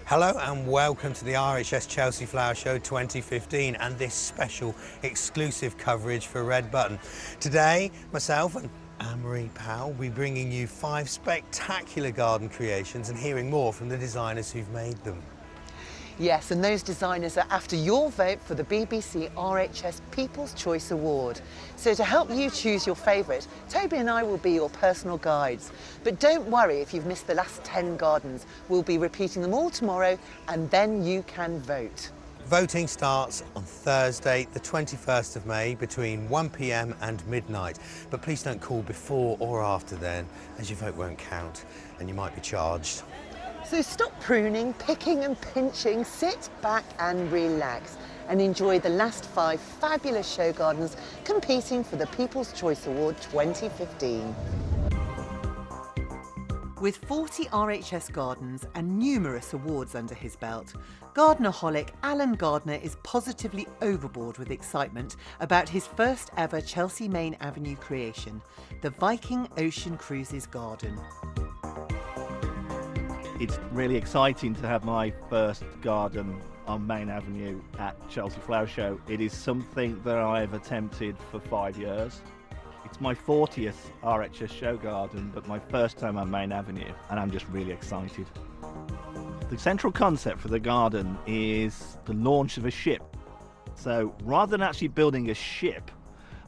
Hello and welcome to the RHS Chelsea Flower Show 2015 and this special exclusive coverage for Red Button. Today, myself and Anne-Marie Powell will be bringing you 5 spectacular garden creations and hearing more from the designers who've made them. Yes, and those designers are after your vote for the BBC RHS People's Choice Award. So to help you choose your favourite, Toby and I will be your personal guides. But don't worry if you've missed the last 10 gardens. We'll be repeating them all tomorrow and then you can vote. Voting starts on Thursday, the 21st of May, between 1 p.m. and midnight. But please don't call before or after then, as your vote won't count and you might be charged. So stop pruning, picking and pinching, sit back and relax and enjoy the last 5 fabulous show gardens competing for the People's Choice Award 2015. With 40 RHS gardens and numerous awards under his belt, gardener-holic Alan Gardner is positively overboard with excitement about his first ever Chelsea Main Avenue creation, the Viking Ocean Cruises Garden. It's really exciting to have my first garden on Main Avenue at Chelsea Flower Show. It is something that I've attempted for 5 years. It's my 40th RHS show garden, but my first time on Main Avenue, and I'm just really excited. The central concept for the garden is the launch of a ship. So rather than actually building a ship,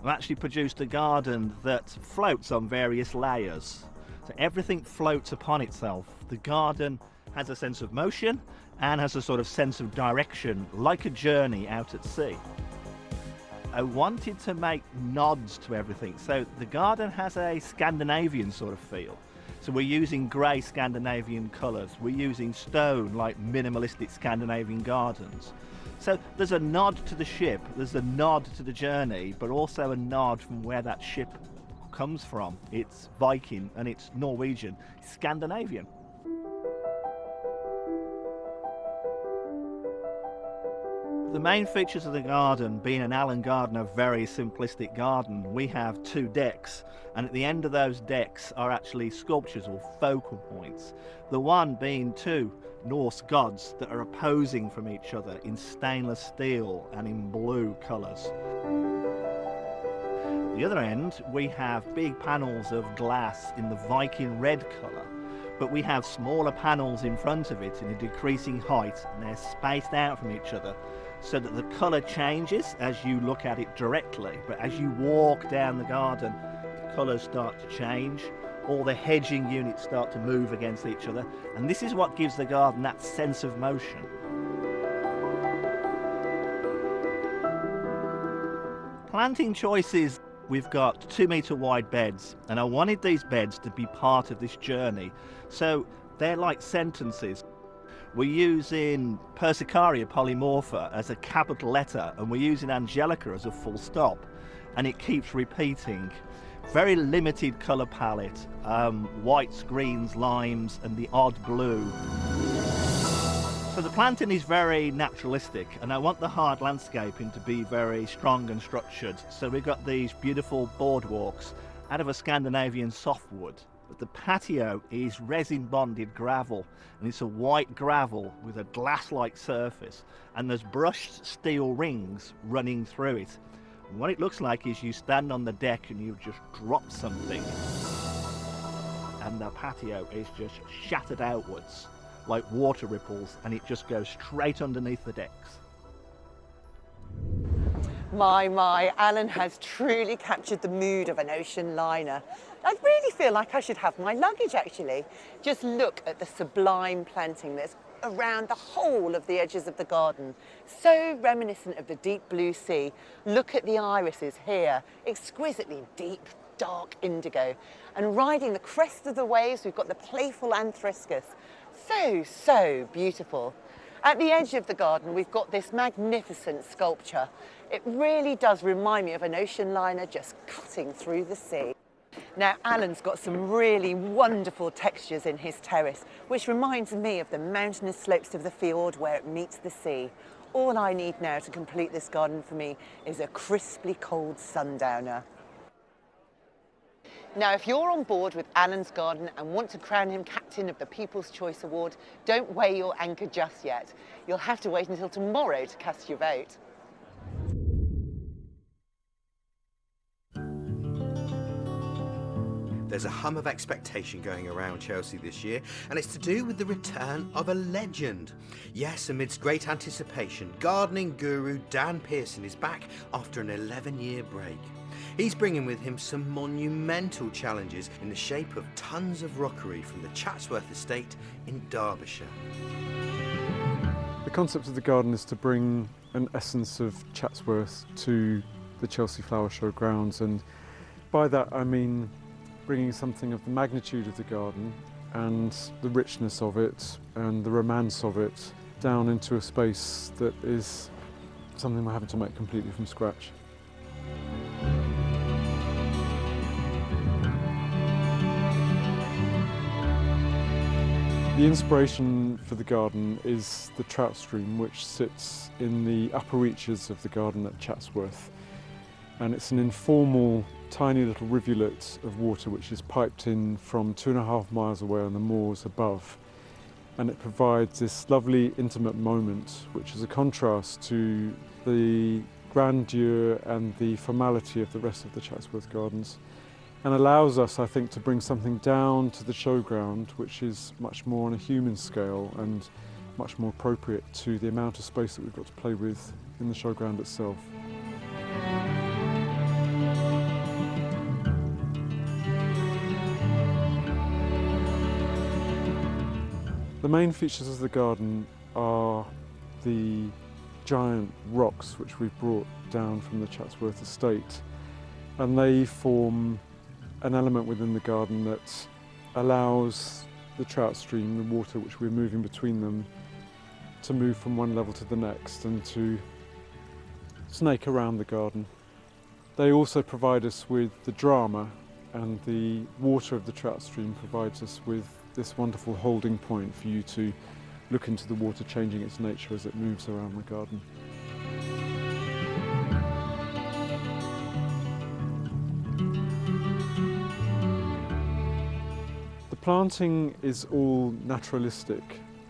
I've actually produced a garden that floats on various layers. So everything floats upon itself. The garden has a sense of motion and has a sort of sense of direction, like a journey out at sea. I wanted to make nods to everything. So the garden has a Scandinavian sort of feel. So we're using grey Scandinavian colours. We're using stone, like minimalistic Scandinavian gardens. So there's a nod to the ship, there's a nod to the journey, but also a nod from where that ship comes from. It's Viking and it's Norwegian, it's Scandinavian. The main features of the garden, being an Alan Gardner very simplistic garden, we have 2 decks, and at the end of those decks are actually sculptures or focal points. The one being 2 Norse gods that are opposing from each other in stainless steel and in blue colours. At the other end, we have big panels of glass in the Viking red colour, but we have smaller panels in front of it in a decreasing height, and they're spaced out from each other so that the colour changes as you look at it directly, but as you walk down the garden, the colours start to change. All the hedging units start to move against each other, and this is what gives the garden that sense of motion. Planting choices. We've got 2-metre wide beds, and I wanted these beds to be part of this journey. So they're like sentences. We're using Persicaria polymorpha as a capital letter, and we're using Angelica as a full stop, and it keeps repeating. Very limited colour palette, whites, greens, limes, and the odd blue. So the planting is very naturalistic, and I want the hard landscaping to be very strong and structured. So we've got these beautiful boardwalks out of a Scandinavian softwood. But the patio is resin bonded gravel, and it's a white gravel with a glass-like surface, and there's brushed steel rings running through it. And what it looks like is you stand on the deck and you've just dropped something, and the patio is just shattered outwards like water ripples, and it just goes straight underneath the decks. My, Alan has truly captured the mood of an ocean liner. I really feel like I should have my luggage actually. Just look at the sublime planting that's around the whole of the edges of the garden. So reminiscent of the deep blue sea. Look at the irises here, exquisitely deep, dark indigo. And riding the crest of the waves, we've got the playful anthruscus. So beautiful. At the edge of the garden, we've got this magnificent sculpture. It really does remind me of an ocean liner just cutting through the sea. Now, Alan's got some really wonderful textures in his terrace, which reminds me of the mountainous slopes of the fjord where it meets the sea. All I need now to complete this garden for me is a crisply cold sundowner. Now, if you're on board with Alan's garden and want to crown him captain of the People's Choice Award, don't weigh your anchor just yet. You'll have to wait until tomorrow to cast your vote. There's a hum of expectation going around Chelsea this year, and it's to do with the return of a legend. Yes, amidst great anticipation, gardening guru Dan Pearson is back after an 11-year break. He's bringing with him some monumental challenges in the shape of tons of rockery from the Chatsworth estate in Derbyshire. The concept of the garden is to bring an essence of Chatsworth to the Chelsea Flower Show grounds, and by that I mean bringing something of the magnitude of the garden and the richness of it and the romance of it down into a space that is something we're having to make completely from scratch. The inspiration for the garden is the trout stream, which sits in the upper reaches of the garden at Chatsworth. And it's an informal, tiny little rivulet of water which is piped in from 2.5 miles away on the moors above. And it provides this lovely, intimate moment, which is a contrast to the grandeur and the formality of the rest of the Chatsworth Gardens, and allows us, I think, to bring something down to the showground which is much more on a human scale and much more appropriate to the amount of space that we've got to play with in the showground itself. The main features of the garden are the giant rocks which we've brought down from the Chatsworth estate, and they form an element within the garden that allows the trout stream, the water which we're moving between them, to move from one level to the next and to snake around the garden. They also provide us with the drama, and the water of the trout stream provides us with this wonderful holding point for you to look into the water changing its nature as it moves around the garden. The planting is all naturalistic,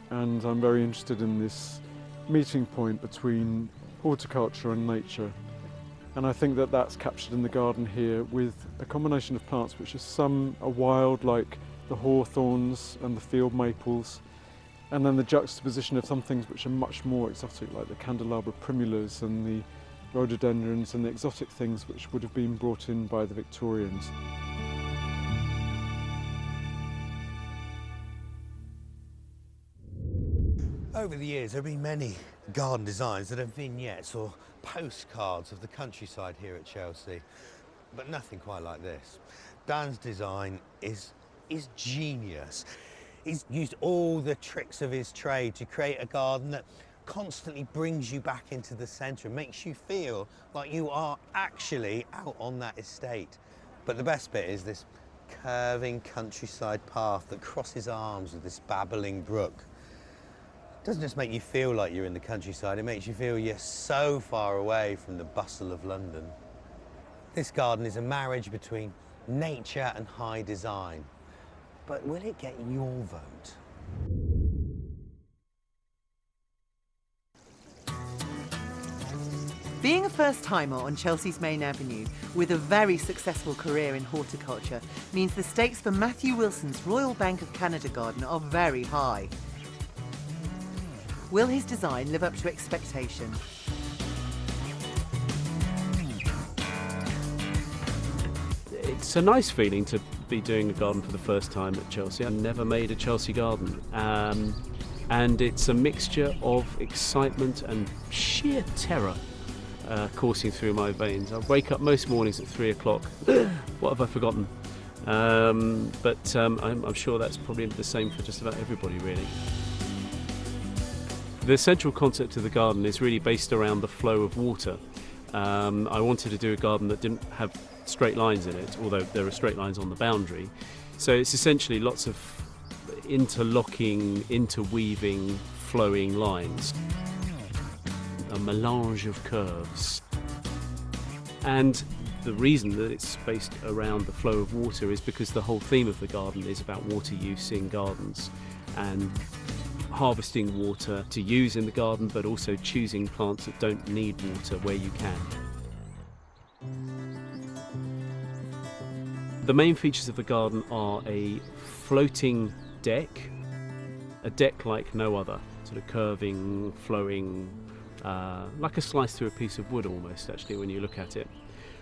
and I'm very interested in this meeting point between horticulture and nature. And I think that that's captured in the garden here with a combination of plants which some are wild, like the hawthorns and the field maples, and then the juxtaposition of some things which are much more exotic, like the candelabra primulas and the rhododendrons and the exotic things which would have been brought in by the Victorians. Over the years, there have been many garden designs that are vignettes or postcards of the countryside here at Chelsea, but nothing quite like this. Dan's design is genius. He's used all the tricks of his trade to create a garden that constantly brings you back into the centre and makes you feel like you are actually out on that estate. But the best bit is this curving countryside path that crosses arms with this babbling brook. It doesn't just make you feel like you're in the countryside, it makes you feel you're so far away from the bustle of London. This garden is a marriage between nature and high design. But will it get your vote? Being a first-timer on Chelsea's main avenue with a very successful career in horticulture means the stakes for Matthew Wilson's Royal Bank of Canada garden are very high. Will his design live up to expectation? It's a nice feeling to be doing a garden for the first time at Chelsea. I've never made a Chelsea garden, and it's a mixture of excitement and sheer terror coursing through my veins. I wake up most mornings at 3 o'clock. What have I forgotten? But I'm sure that's probably the same for just about everybody, really. The central concept of the garden is really based around the flow of water. I wanted to do a garden that didn't have straight lines in it, although there are straight lines on the boundary. So it's essentially lots of interlocking, interweaving, flowing lines. A melange of curves. And The reason that it's spaced around the flow of water is because the whole theme of the garden is about water use in gardens and harvesting water to use in the garden, but also choosing plants that don't need water where you can. The main features of the garden are a floating deck, a deck like no other, sort of curving, flowing, like a slice through a piece of wood almost, actually, when you look at it.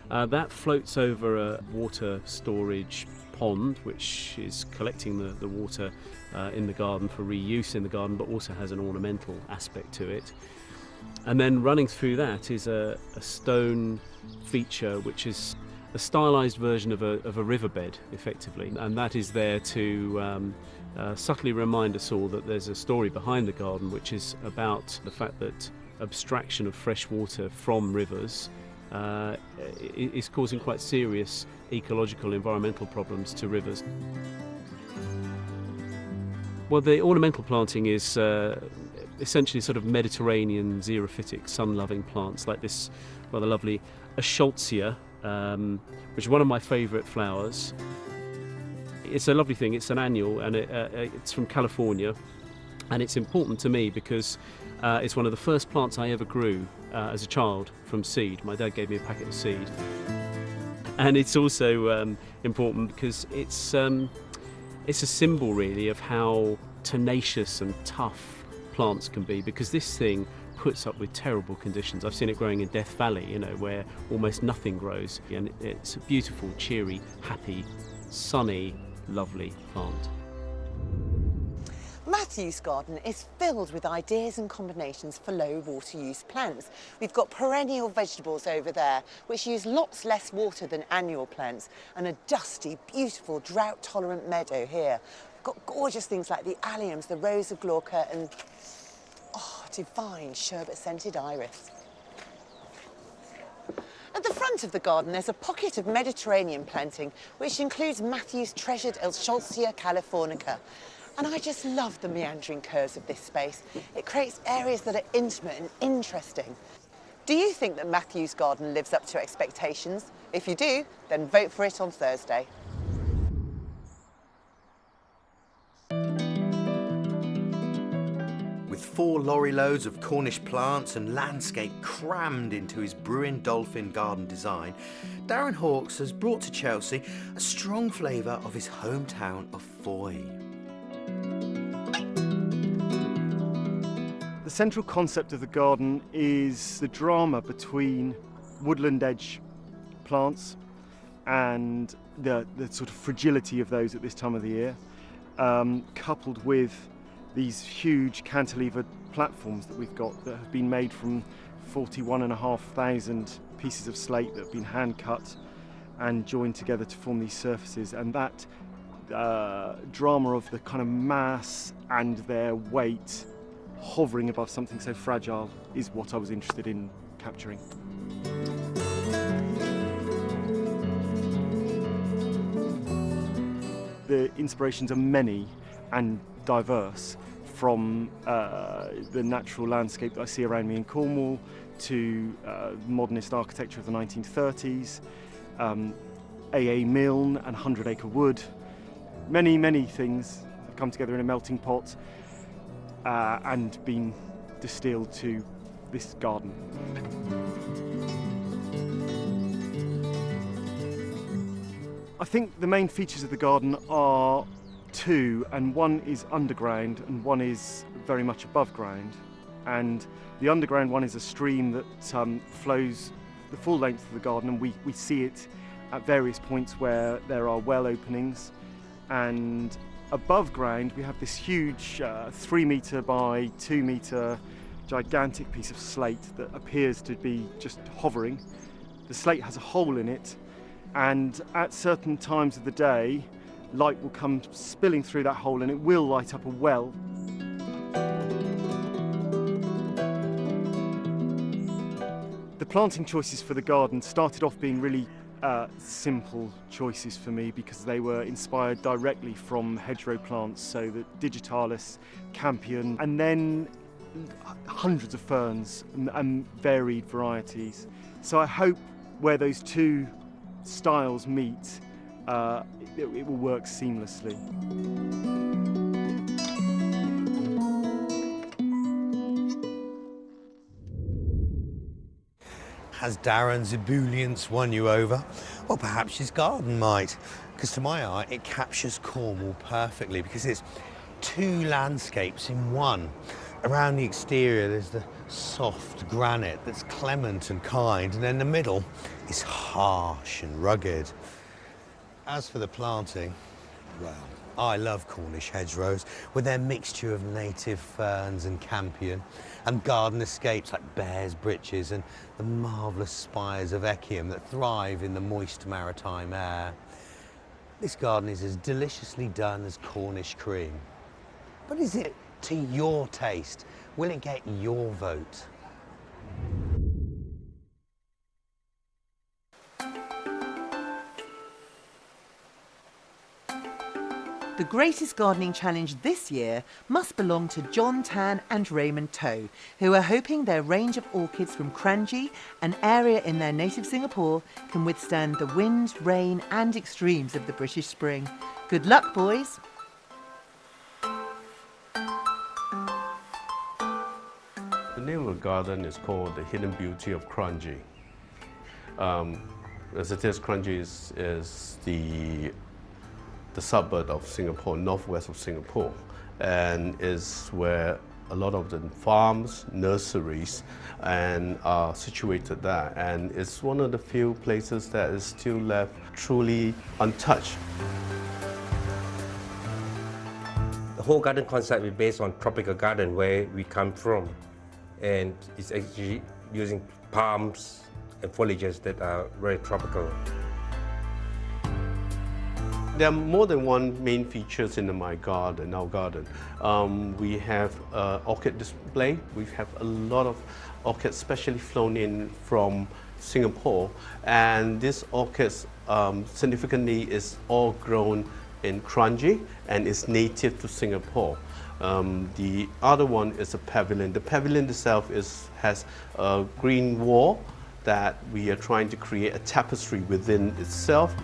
That floats over a water storage pond, which is collecting the water in the garden for reuse in the garden, but also has an ornamental aspect to it. And then running through that is a stone feature, which is a stylised version of a riverbed, effectively, and that is there to subtly remind us all that there's a story behind the garden, which is about the fact that abstraction of fresh water from rivers is causing quite serious ecological, environmental problems to rivers. Well, the ornamental planting is essentially sort of Mediterranean xerophytic, sun-loving plants like this rather lovely Eschscholzia, which is one of my favourite flowers. It's a lovely thing. It's an annual, and it's from California, and it's important to me because it's one of the first plants I ever grew as a child from seed. My dad gave me a packet of seed, and it's also important because it's a symbol, really, of how tenacious and tough plants can be, because this thing puts up with terrible conditions. I've seen it growing in Death Valley, you know, where almost nothing grows, and it's a beautiful, cheery, happy, sunny, lovely plant. Matthew's garden is filled with ideas and combinations for low water use plants. We've got perennial vegetables over there, which use lots less water than annual plants, and a dusty, beautiful, drought-tolerant meadow here. We've got gorgeous things like the alliums, the rose of Glauca, and divine sherbet-scented iris. At the front of the garden, there's a pocket of Mediterranean planting, which includes Matthew's treasured Eschscholzia californica. And I just love the meandering curves of this space. It creates areas that are intimate and interesting. Do you think that Matthew's garden lives up to expectations? If you do, then vote for it on Thursday. With 4 lorry loads of Cornish plants and landscape crammed into his Brewin Dolphin garden design, Darren Hawkes has brought to Chelsea a strong flavour of his hometown of Foy. The central concept of the garden is the drama between woodland edge plants and the sort of fragility of those at this time of the year, coupled with these huge cantilevered platforms that we've got that have been made from 41,500 pieces of slate that have been hand cut and joined together to form these surfaces. And that drama of the kind of mass and their weight hovering above something so fragile is what I was interested in capturing. The inspirations are many and diverse, from the natural landscape that I see around me in Cornwall to modernist architecture of the 1930s, A.A. Milne and 100 Acre Wood. Many things have come together in a melting pot and been distilled to this garden. I think the main features of the garden are 2, and one is underground and one is very much above ground. And the underground one is a stream that flows the full length of the garden, and we see it at various points where there are well openings. And above ground we have this huge 3 metre by 2 metre gigantic piece of slate that appears to be just hovering. The slate has a hole in it, and at certain times of the day light will come spilling through that hole and it will light up a well. The planting choices for the garden started off being really simple choices for me, because they were inspired directly from hedgerow plants, so the digitalis, campion, and then hundreds of ferns and varied varieties. So I hope where those 2 styles meet, it will work seamlessly. Has Darren's ebullience won you over? Well, perhaps his garden might, because to my eye it captures Cornwall perfectly, because it's two landscapes in one. Around the exterior there's the soft granite that's clement and kind, and then the middle is harsh and rugged. As for the planting, well, I love Cornish hedgerows with their mixture of native ferns and campion, and garden escapes like bear's breeches and the marvellous spires of echium that thrive in the moist maritime air. This garden is as deliciously done as Cornish cream. But is it to your taste? Will it get your vote? The greatest gardening challenge this year must belong to John Tan and Raymond, who are hoping their range of orchids from Kranji, an area in their native Singapore, can withstand the wind, rain and extremes of the British spring. Good luck, boys! The name of the garden is called The Hidden Beauty of Kranji. As it is, Kranji is the suburb of Singapore, northwest of Singapore, and is where a lot of the farms, nurseries, and are situated there. And it's one of the few places that is still left truly untouched. The whole garden concept is based on tropical garden where we come from, and it's actually using palms and foliages that are very tropical. There are more than one main features in our garden. We have orchid display. We have a lot of orchids specially flown in from Singapore, and this orchids significantly is all grown in Kranji and is native to Singapore. The other one is a pavilion. The pavilion itself has a green wall that we are trying to create a tapestry within itself.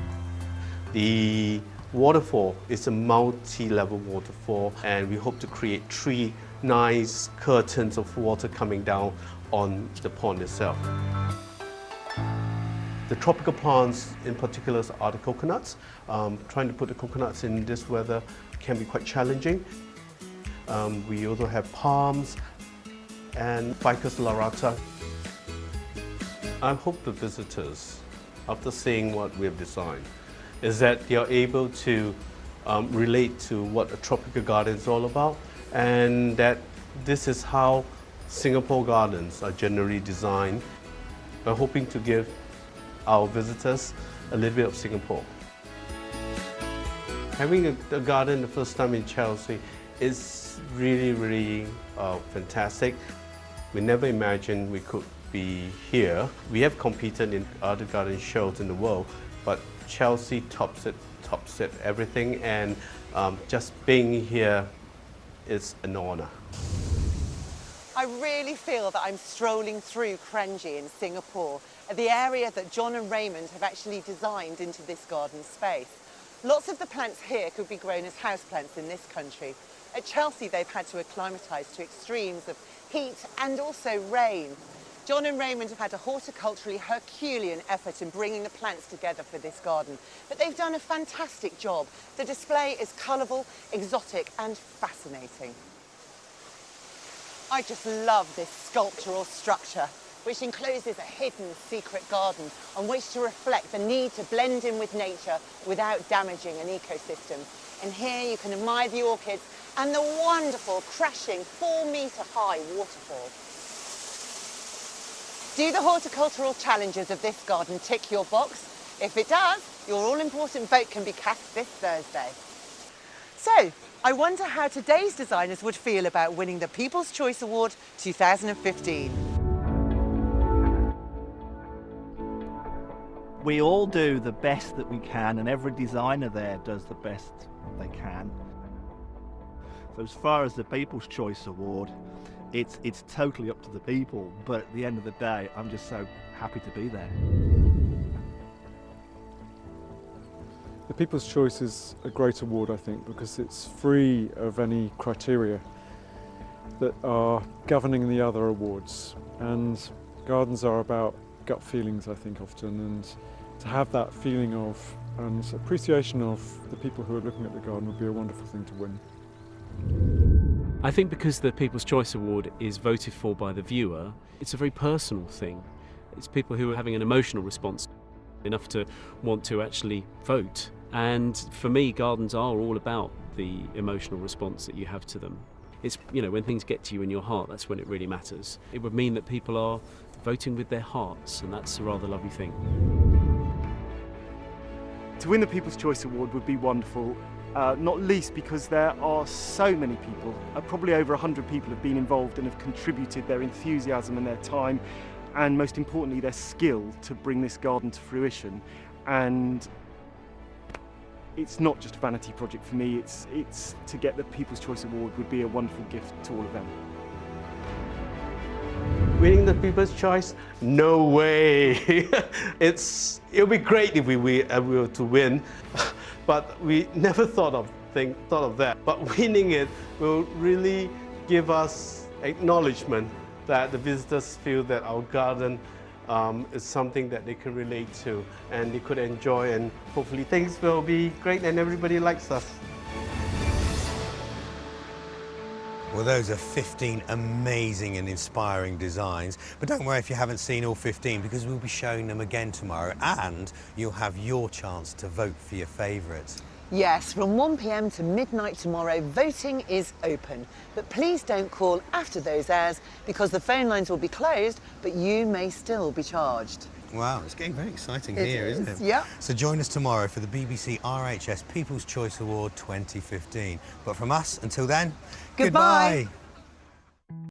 The waterfall is a multi-level waterfall, and we hope to create 3 nice curtains of water coming down on the pond itself. The tropical plants in particular are the coconuts. Trying to put the coconuts in this weather can be quite challenging. We also have palms and Ficus lyrata. I hope the visitors, after seeing what we've designed, is that they are able to relate to what a tropical garden is all about, and that this is how Singapore gardens are generally designed. We're hoping to give our visitors a little bit of Singapore. Having a garden the first time in Chelsea is really fantastic. We never imagined we could be here. We have competed in other garden shows in the world, but Chelsea tops it everything, and just being here is an honor. I really feel that I'm strolling through Kranji in Singapore, the area that John and Raymond have actually designed into this garden space. Lots of the plants here could be grown as houseplants in this country. At Chelsea, they've had to acclimatise to extremes of heat and also rain. John and Raymond have had a horticulturally Herculean effort in bringing the plants together for this garden, but they've done a fantastic job. The display is colourful, exotic and fascinating. I just love this sculptural structure, which encloses a hidden secret garden on which to reflect the need to blend in with nature without damaging an ecosystem. And here you can admire the orchids and the wonderful, crashing 4-metre-high waterfall. Do the horticultural challenges of this garden tick your box? If it does, your all-important vote can be cast this Thursday. So, I wonder how today's designers would feel about winning the People's Choice Award 2015. We all do the best that we can, and every designer there does the best they can. So as far as the People's Choice Award, it's totally up to the people, but at the end of the day, I'm just so happy to be there. The People's Choice is a great award, I think, because it's free of any criteria that are governing the other awards. And gardens are about gut feelings, I think, often, and to have that feeling of and appreciation of the people who are looking at the garden would be a wonderful thing to win. I think because the People's Choice Award is voted for by the viewer, it's a very personal thing. It's people who are having an emotional response, enough to want to actually vote. And for me, gardens are all about the emotional response that you have to them. It's, you know, when things get to you in your heart, that's when it really matters. It would mean that people are voting with their hearts, and that's a rather lovely thing. To win the People's Choice Award would be wonderful, not least because there are so many people, probably over 100 people have been involved and have contributed their enthusiasm and their time, and most importantly their skill to bring this garden to fruition. And it's not just a vanity project for me, it's to get the People's Choice Award would be a wonderful gift to all of them. Winning the People's Choice? No way! It'll be great if we were to win, but we never thought of that. But winning it will really give us acknowledgement that the visitors feel that our garden is something that they can relate to and they could enjoy, and hopefully things will be great and everybody likes us. Well, those are 15 amazing and inspiring designs. But don't worry if you haven't seen all 15, because we'll be showing them again tomorrow, and you'll have your chance to vote for your favourites. Yes, from 1 p.m. to midnight tomorrow, voting is open. But please don't call after those hours, because the phone lines will be closed, but you may still be charged. Wow, it's getting very exciting here, isn't it? Yeah. So join us tomorrow for the BBC RHS People's Choice Award 2015. But from us, until then, Goodbye.